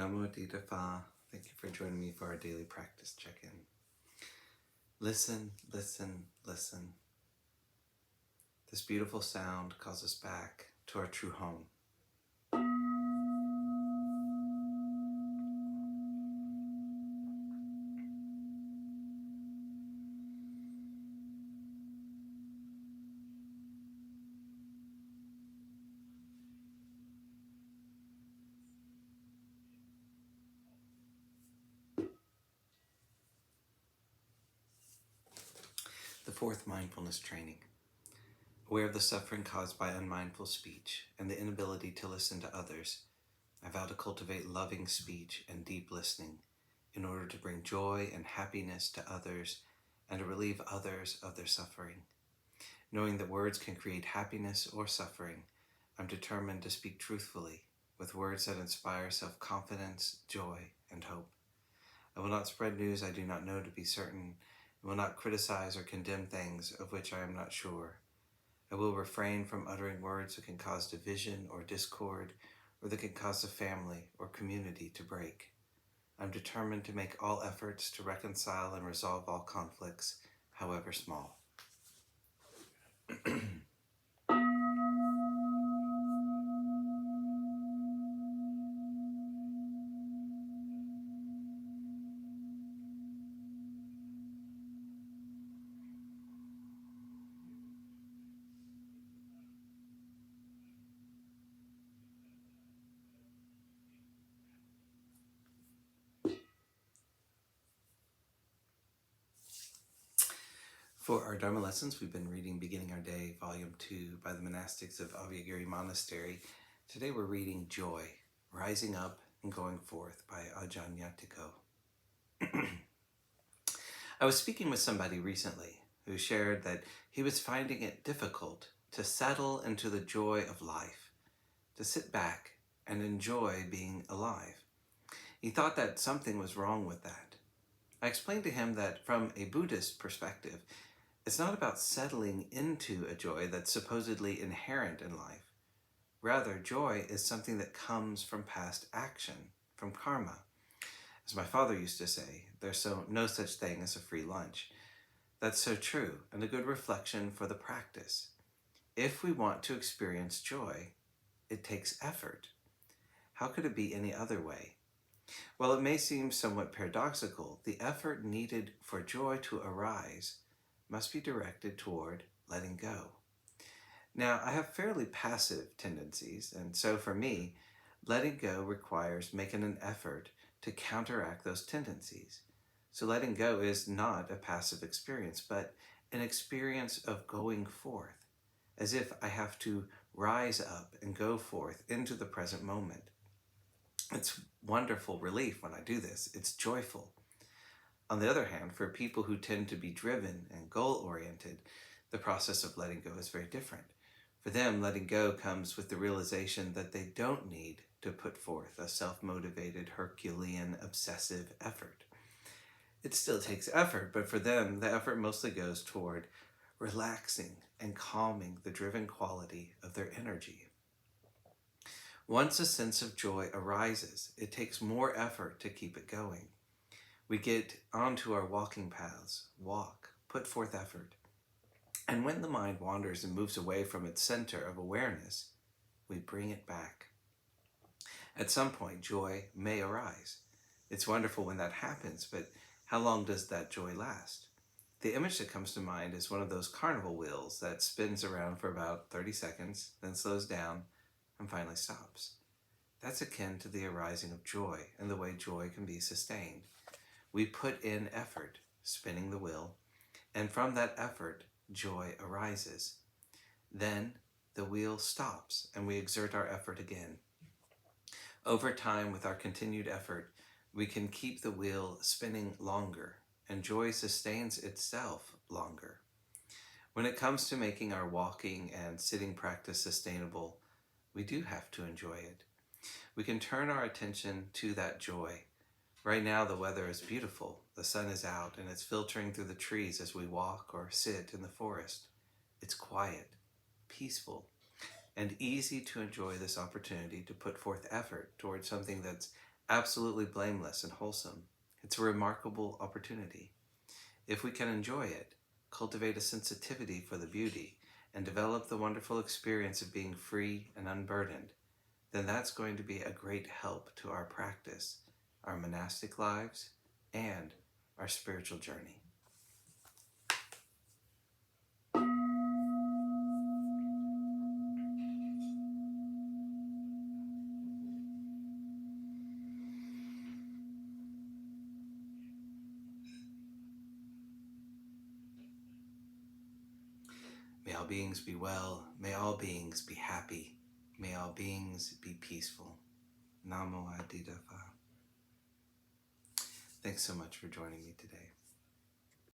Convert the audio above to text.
Namo Dita Pha. Thank you for joining me for our daily practice check-in. Listen, listen, listen. This beautiful sound calls us back to our true home. The fourth mindfulness training. Aware of the suffering caused by unmindful speech and the inability to listen to others, I vow to cultivate loving speech and deep listening in order to bring joy and happiness to others and to relieve others of their suffering. Knowing that words can create happiness or suffering, I'm determined to speak truthfully with words that inspire self-confidence, joy, and hope. I will not spread news I do not know to be certain, and will not criticize or condemn things of which I am not sure. I will refrain from uttering words that can cause division or discord, or that can cause a family or community to break. I'm determined to make all efforts to reconcile and resolve all conflicts, however small. For our Dharma lessons, we've been reading Beginning Our Day, Volume 2 by the monastics of Abhayagiri Monastery. Today we're reading Joy, Rising Up and Going Forth by Ajahn Yatiko. I was speaking with somebody recently who shared that he was finding it difficult to settle into the joy of life, to sit back and enjoy being alive. He thought that something was wrong with that. I explained to him that from a Buddhist perspective, it's not about settling into a joy that's supposedly inherent in life. Rather, joy is something that comes from past action, from karma. As my father used to say, there's no such thing as a free lunch. That's so true, and a good reflection for the practice. If we want to experience joy, it takes effort. How could it be any other way? While it may seem somewhat paradoxical, the effort needed for joy to arise must be directed toward letting go. Now, I have fairly passive tendencies, and so for me, letting go requires making an effort to counteract those tendencies. So letting go is not a passive experience, but an experience of going forth, as if I have to rise up and go forth into the present moment. It's wonderful relief when I do this. It's joyful. On the other hand, for people who tend to be driven and goal-oriented, the process of letting go is very different. For them, letting go comes with the realization that they don't need to put forth a self-motivated, Herculean, obsessive effort. It still takes effort, but for them, the effort mostly goes toward relaxing and calming the driven quality of their energy. Once a sense of joy arises, it takes more effort to keep it going. We get onto our walking paths, walk, put forth effort. And when the mind wanders and moves away from its center of awareness, we bring it back. At some point, joy may arise. It's wonderful when that happens, but how long does that joy last? The image that comes to mind is one of those carnival wheels that spins around for about 30 seconds, then slows down, and finally stops. That's akin to the arising of joy and the way joy can be sustained. We put in effort, spinning the wheel, and from that effort, joy arises. Then the wheel stops and we exert our effort again. Over time, with our continued effort, we can keep the wheel spinning longer, and joy sustains itself longer. When it comes to making our walking and sitting practice sustainable, we do have to enjoy it. We can turn our attention to that joy. Right now, the weather is beautiful. The sun is out and it's filtering through the trees as we walk or sit in the forest. It's quiet, peaceful, and easy to enjoy this opportunity to put forth effort towards something that's absolutely blameless and wholesome. It's a remarkable opportunity. If we can enjoy it, cultivate a sensitivity for the beauty, and develop the wonderful experience of being free and unburdened, then that's going to be a great help to our practice, our monastic lives, and our spiritual journey. May all beings be well. May all beings be happy. May all beings be peaceful. Namo Adida Phat. Thanks so much for joining me today.